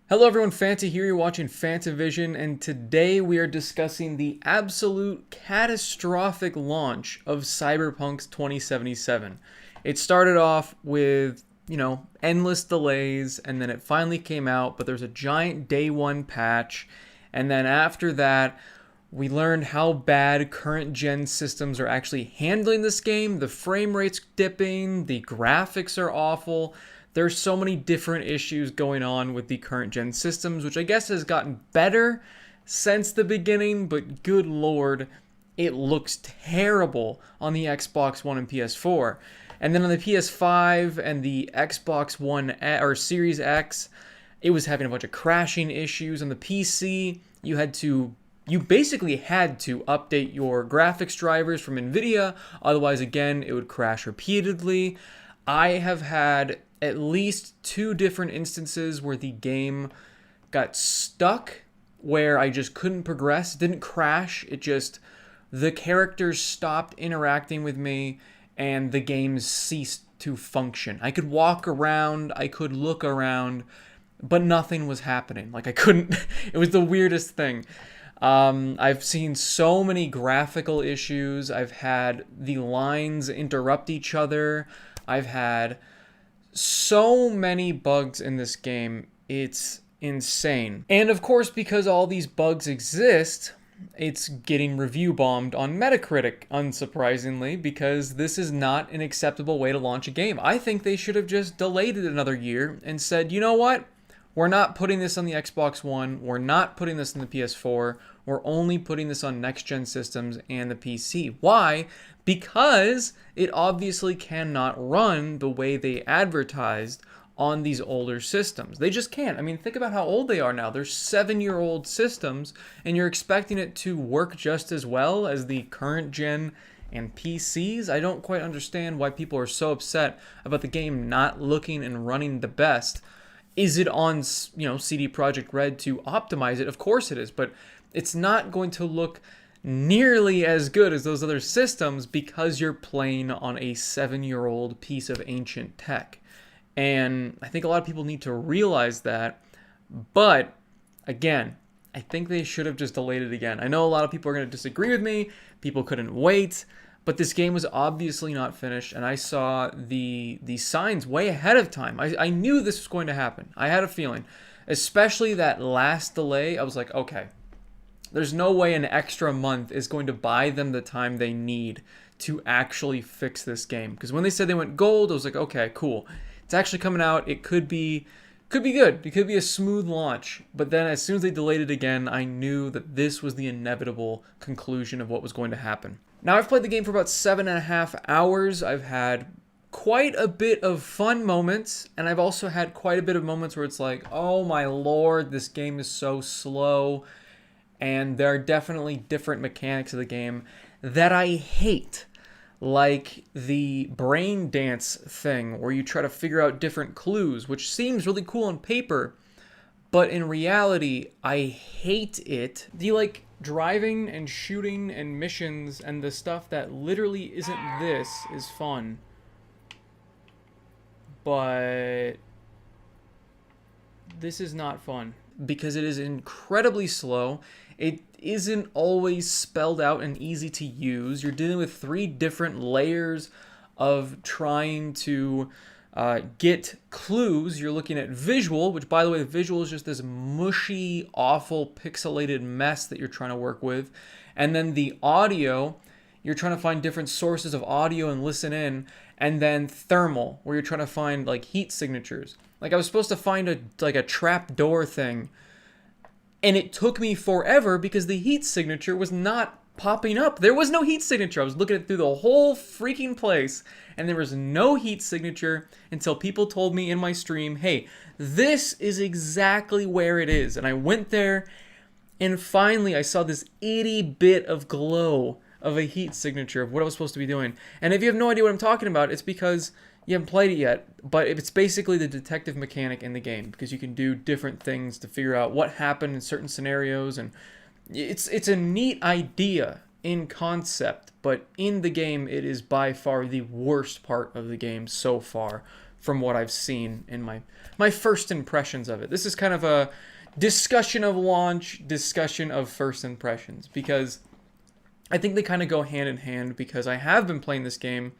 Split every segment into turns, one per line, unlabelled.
Hello everyone, Fanta here, you're watching FANTAVISION, and today we are discussing the absolute catastrophic launch of Cyberpunk 2077. It started off with, endless delays, and then it finally came out, but there's a giant day one patch, and then after that, we learned how bad current gen systems are actually handling this game. The frame rate's dipping, the graphics are awful. There's so many different issues going on with the current gen systems, which I guess has gotten better since the beginning, but good lord, it looks terrible on the Xbox One and PS4. And then on the PS5 and the Xbox One or Series X, it was having a bunch of crashing issues. On the PC, you basically had to update your graphics drivers from Nvidia, otherwise again it would crash repeatedly. I have had at least two different instances where the game got stuck, where I just couldn't progress. It didn't crash, the characters stopped interacting with me and the game ceased to function. I could walk around, I could look around, but nothing was happening. Like I couldn't, it was the weirdest thing. I've seen so many graphical issues. I've had the lines interrupt each other. I've had so many bugs in this game. It's insane. And of course, because all these bugs exist, it's getting review bombed on Metacritic, unsurprisingly, because this is not an acceptable way to launch a game. I think they should have just delayed it another year and said, you know what? We're not putting this on the Xbox One. We're not putting this on the PS4. We're only putting this on next-gen systems and the PC. Why? Because it obviously cannot run the way they advertised on these older systems. They just can't. I mean, think about how old they are now. They're 7-year-old systems, and you're expecting it to work just as well as the current gen and PCs. I don't quite understand why people are so upset about the game not looking and running the best. Is it on, CD Projekt Red to optimize it? Of course it is, but it's not going to look nearly as good as those other systems because you're playing on a 7-year-old piece of ancient tech. And I think a lot of people need to realize that. But again, I think they should have just delayed it again. I know a lot of people are going to disagree with me. People couldn't wait. But this game was obviously not finished, and I saw the signs way ahead of time. I knew this was going to happen. I had a feeling. Especially that last delay, I was like, okay, there's no way an extra month is going to buy them the time they need to actually fix this game. Because when they said they went gold, I was like, okay, cool. It's actually coming out. It could be good. It could be a smooth launch. But then as soon as they delayed it again, I knew that this was the inevitable conclusion of what was going to happen. Now, I've played the game for about 7.5 hours. I've had quite a bit of fun moments, and I've also had quite a bit of moments where it's like, oh my lord, this game is so slow, and there are definitely different mechanics of the game that I hate, like the brain dance thing, where you try to figure out different clues, which seems really cool on paper, but in reality, I hate it. The driving and shooting and missions and the stuff that literally isn't this is fun. But this is not fun because it is incredibly slow. It isn't always spelled out and easy to use. You're dealing with 3 different layers of trying to get clues. You're looking at visual, which, by the way, the visual is just this mushy, awful, pixelated mess that you're trying to work with. And then the audio, you're trying to find different sources of audio and listen in. And then thermal, where you're trying to find heat signatures. I was supposed to find a trap door thing, and it took me forever because the heat signature was not popping up. There was no heat signature. I was looking at through the whole freaking place, and there was no heat signature until people told me in my stream, hey, this is exactly where it is. And I went there, and finally I saw this itty bit of glow of a heat signature of what I was supposed to be doing. And if you have no idea what I'm talking about, it's because you haven't played it yet, but it's basically the detective mechanic in the game, because you can do different things to figure out what happened in certain scenarios, and it's a neat idea in concept, but in the game it is by far the worst part of the game so far from what I've seen in my first impressions of it. This is kind of a discussion of launch, discussion of first impressions, because I think they kind of go hand in hand, because I have been playing this game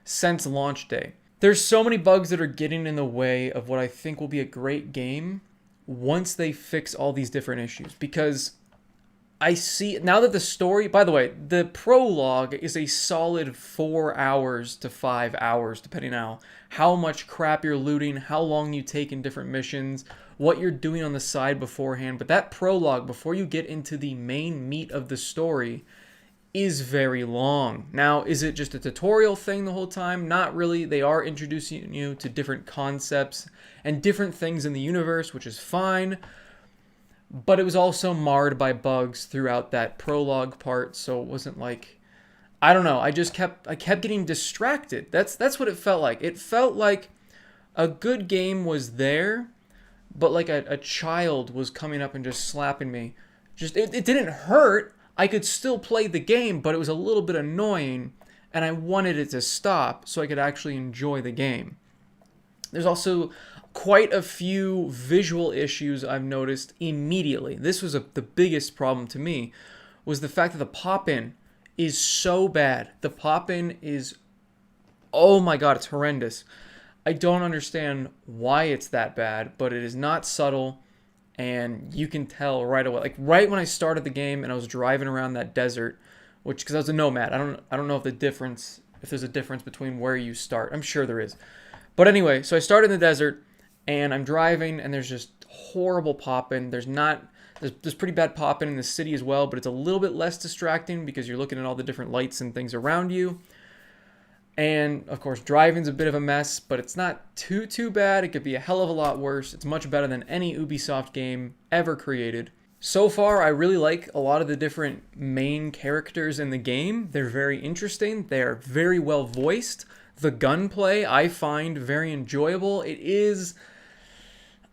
since launch day. There's so many bugs that are getting in the way of what I think will be a great game once they fix all these different issues, because I see now that the story, by the way, the prologue is a solid 4 hours to 5 hours, depending on how much crap you're looting, how long you take in different missions, what you're doing on the side beforehand. But that prologue, before you get into the main meat of the story, is very long. Now, is it just a tutorial thing the whole time? Not really. They are introducing you to different concepts and different things in the universe, which is fine. But it was also marred by bugs throughout that prologue part, so it wasn't like, I don't know, I kept getting distracted. That's what it felt like. It felt like a good game was there, but like a child was coming up and just slapping me. Just it didn't hurt. I could still play the game, but it was a little bit annoying, and I wanted it to stop so I could actually enjoy the game. There's also quite a few visual issues I've noticed immediately. This was the biggest problem to me, was the fact that the pop-in is so bad. The pop-in is, oh my god, it's horrendous. I don't understand why it's that bad, but it is not subtle, and you can tell right away. Like right when I started the game and I was driving around that desert, because I was a nomad. I don't know if there's a difference between where you start. I'm sure there is. But anyway, so I started in the desert, and I'm driving, and there's just horrible pop-in. There's pretty bad pop-in in the city as well, but it's a little bit less distracting because you're looking at all the different lights and things around you. And, of course, driving's a bit of a mess, but it's not too bad. It could be a hell of a lot worse. It's much better than any Ubisoft game ever created. So far, I really like a lot of the different main characters in the game. They're very interesting. They're very well voiced. The gunplay I find very enjoyable. It is...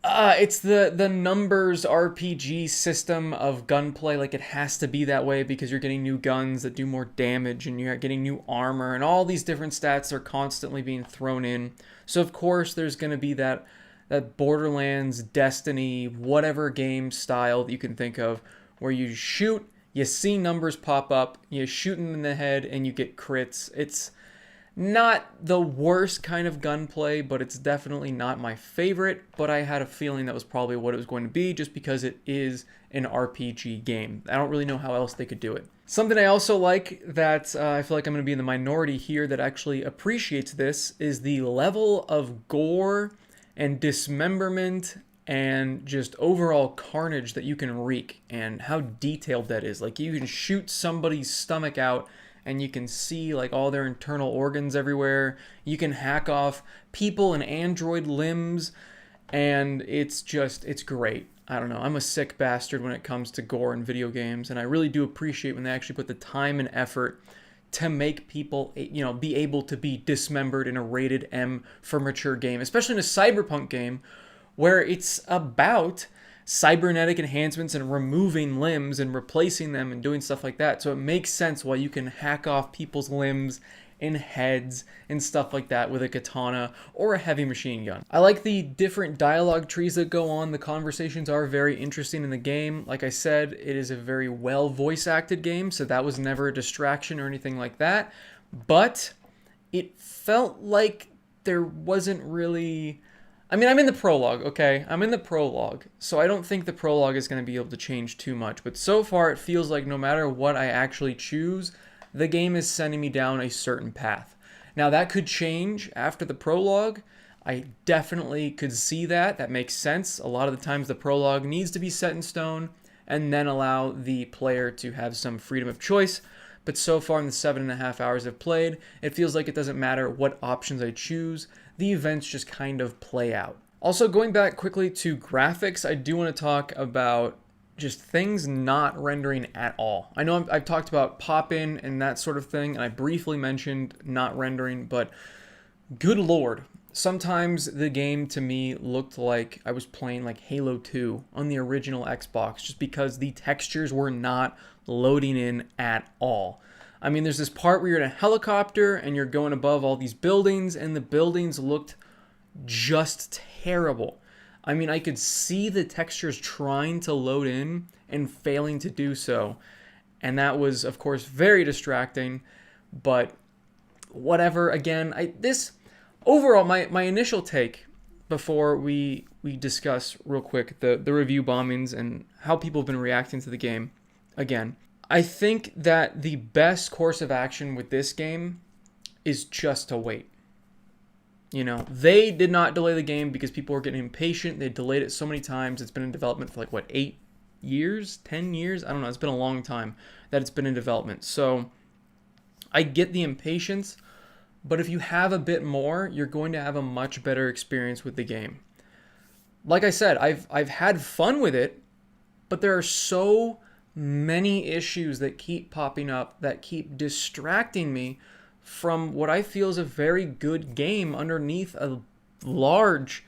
it's the numbers RPG system of gunplay. Like, it has to be that way because you're getting new guns that do more damage, and you're getting new armor, and all these different stats are constantly being thrown in. So of course there's going to be that Borderlands, Destiny, whatever game style that you can think of, where you shoot, you see numbers pop up, you shoot them in the head, and you get crits. It's not the worst kind of gunplay, but it's definitely not my favorite, but I had a feeling that was probably what it was going to be just because it is an RPG game. I don't really know how else they could do it. Something I also like that I feel like I'm going to be in the minority here that actually appreciates this is the level of gore and dismemberment and just overall carnage that you can wreak, and how detailed that is. Like, you can shoot somebody's stomach out and you can see like all their internal organs everywhere. You can hack off people and android limbs, and it's great. I don't know, I'm a sick bastard when it comes to gore in video games, and I really do appreciate when they actually put the time and effort to make people, you know, be able to be dismembered in a rated M for mature game, especially in a Cyberpunk game where it's about cybernetic enhancements and removing limbs and replacing them and doing stuff like that. So it makes sense why you can hack off people's limbs and heads and stuff like that with a katana or a heavy machine gun. I like the different dialogue trees that go on. The conversations are very interesting in the game. Like I said, it is a very well voice acted game, so that was never a distraction or anything like that. But it felt like there wasn't really... I mean, I'm in the prologue, okay? I'm in the prologue, so I don't think the prologue is going to be able to change too much. But so far, it feels like no matter what I actually choose, the game is sending me down a certain path. Now, that could change after the prologue. I definitely could see that. That makes sense. A lot of the times, the prologue needs to be set in stone and then allow the player to have some freedom of choice. But so far in the 7.5 hours I've played, it feels like it doesn't matter what options I choose. The events just kind of play out. Also, going back quickly to graphics, I do want to talk about just things not rendering at all. I know I've talked about pop-in and that sort of thing, and I briefly mentioned not rendering, but good lord. Sometimes the game to me looked like I was playing like Halo 2 on the original Xbox just because the textures were not loading in at all. I mean, there's this part where you're in a helicopter and you're going above all these buildings, and the buildings looked just terrible. I mean, I could see the textures trying to load in and failing to do so. And that was, of course, very distracting. But whatever, again, this overall, my initial take before we discuss real quick the review bombings and how people have been reacting to the game, again, I think that the best course of action with this game is just to wait. You know, they did not delay the game because people were getting impatient. They delayed it so many times. It's been in development for like, what, 8 years? 10 years? I don't know. It's been a long time that it's been in development. So I get the impatience, but if you have a bit more, you're going to have a much better experience with the game. Like I said, I've had fun with it, but there are so many issues that keep popping up that keep distracting me from what I feel is a very good game underneath a large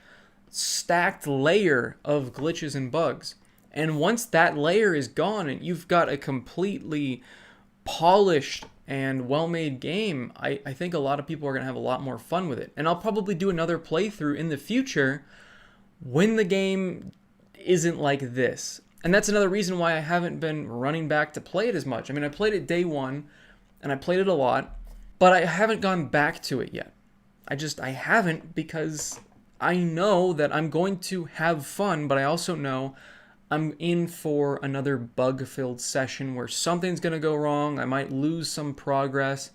stacked layer of glitches and bugs. And once that layer is gone and you've got a completely polished and well-made game, I think a lot of people are going to have a lot more fun with it. And I'll probably do another playthrough in the future when the game isn't like this. And that's another reason why I haven't been running back to play it as much. I mean, I played it day one, and I played it a lot, but I haven't gone back to it yet. I haven't, because I know that I'm going to have fun, but I also know I'm in for another bug-filled session where something's going to go wrong. I might lose some progress,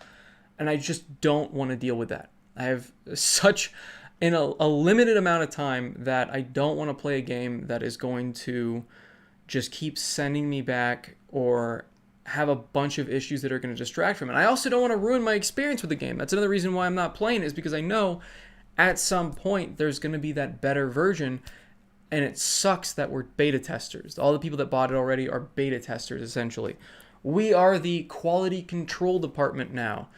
and I just don't want to deal with that. I have such a limited amount of time that I don't want to play a game that is going to just keep sending me back or have a bunch of issues that are going to distract from it. And I also don't want to ruin my experience with the game. That's another reason why I'm not playing, is because I know at some point there's going to be that better version, and it sucks that we're beta testers. All the people that bought it already are beta testers, essentially. We are the quality control department now.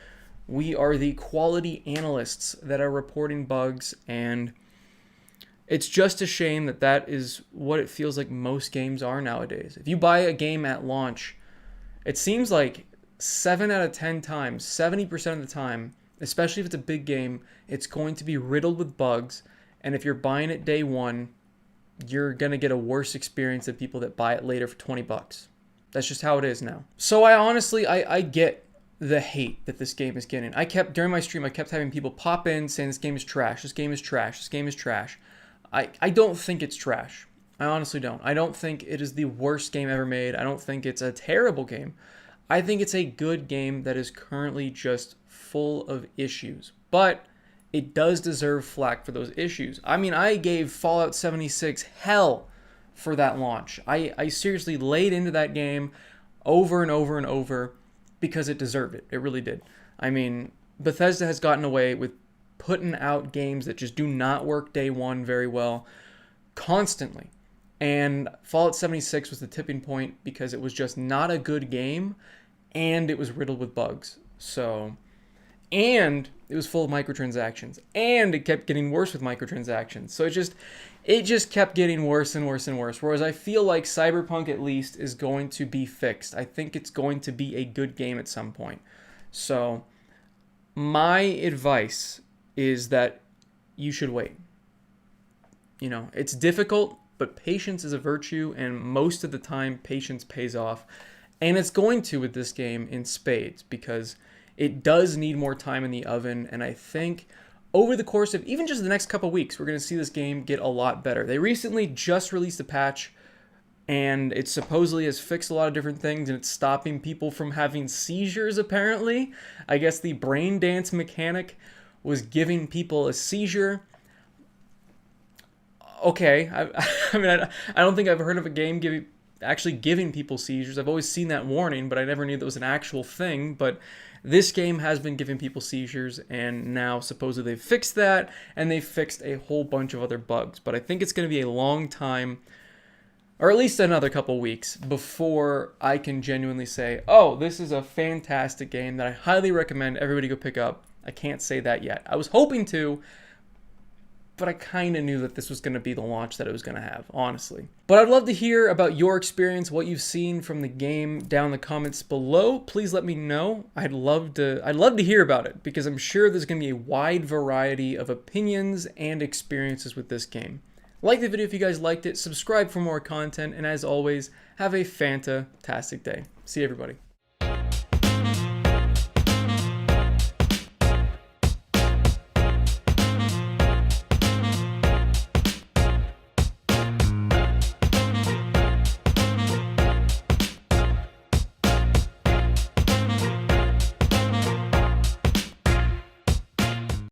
We are the quality analysts that are reporting bugs, and it's just a shame that that is what it feels like most games are nowadays. If you buy a game at launch, it seems like 7 out of 10 times, 70% of the time, especially if it's a big game, it's going to be riddled with bugs. And if you're buying it day one, you're going to get a worse experience than people that buy it later for $20. That's just how it is now. So I get the hate that this game is getting. During my stream, I kept having people pop in saying this game is trash, this game is trash, this game is trash. I don't think it's trash. I honestly don't. I don't think it is the worst game ever made. I don't think it's a terrible game. I think it's a good game that is currently just full of issues. But it does deserve flack for those issues. I mean, I gave Fallout 76 hell for that launch. I seriously laid into that game over and over and over because it deserved it. It really did. I mean, Bethesda has gotten away with putting out games that just do not work day one very well constantly. And Fallout 76 was the tipping point because it was just not a good game, and it was riddled with bugs. And it was full of microtransactions, and it kept getting worse with microtransactions. So it just kept getting worse and worse and worse. Whereas I feel like Cyberpunk at least is going to be fixed. I think it's going to be a good game at some point. So my advice is that you should wait. You know, it's difficult, but patience is a virtue, and most of the time patience pays off. And it's going to with this game in spades, because it does need more time in the oven, and I think over the course of even just the next couple weeks, we're going to see this game get a lot better. They recently just released a patch, and it supposedly has fixed a lot of different things, and it's stopping people from having seizures, apparently. I guess the brain dance mechanic was giving people a seizure. Okay, I mean, I don't think I've heard of a game actually giving people seizures. I've always seen that warning, but I never knew that was an actual thing. But this game has been giving people seizures, and now supposedly they've fixed that, and they've fixed a whole bunch of other bugs. But I think it's going to be a long time, or at least another couple weeks, before I can genuinely say, oh, this is a fantastic game that I highly recommend everybody go pick up. I can't say that yet. I was hoping to, but I kind of knew that this was going to be the launch that it was going to have, honestly. But I'd love to hear about your experience, what you've seen from the game down in the comments below. Please let me know. I'd love to hear about it, because I'm sure there's going to be a wide variety of opinions and experiences with this game. Like the video if you guys liked it, subscribe for more content, and as always, have a fantastic day. See you, everybody.